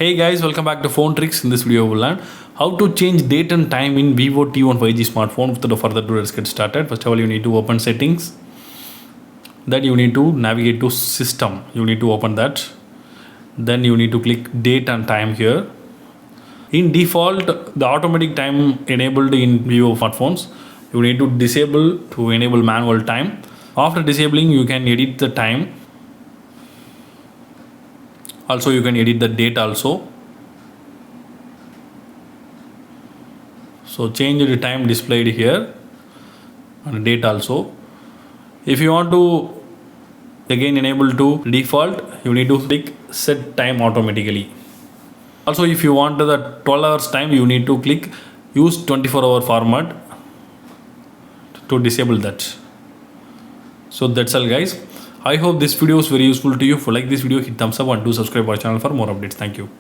Hey guys, welcome back to Phone Tricks. In this video, we'll learn how to change date and time in Vivo T1 5G smartphone. Without further ado, let's get started. First of all, you need to open settings. Then you need to navigate to system. You need to open that. Then you need to click date and time here. In default, the automatic time enabled in Vivo smartphones. You need to disable to enable manual time. After disabling, you can edit the time. Also, you can edit the date also. So change the time displayed here and date also. If you want to again enable to default, you need to click set time automatically. Also, if you want the 12 hours time, you need to click use 24-hour format to disable that. So that's all guys. I hope this video is very useful to you. If you like this video, hit thumbs up and do subscribe our channel for more updates. Thank you.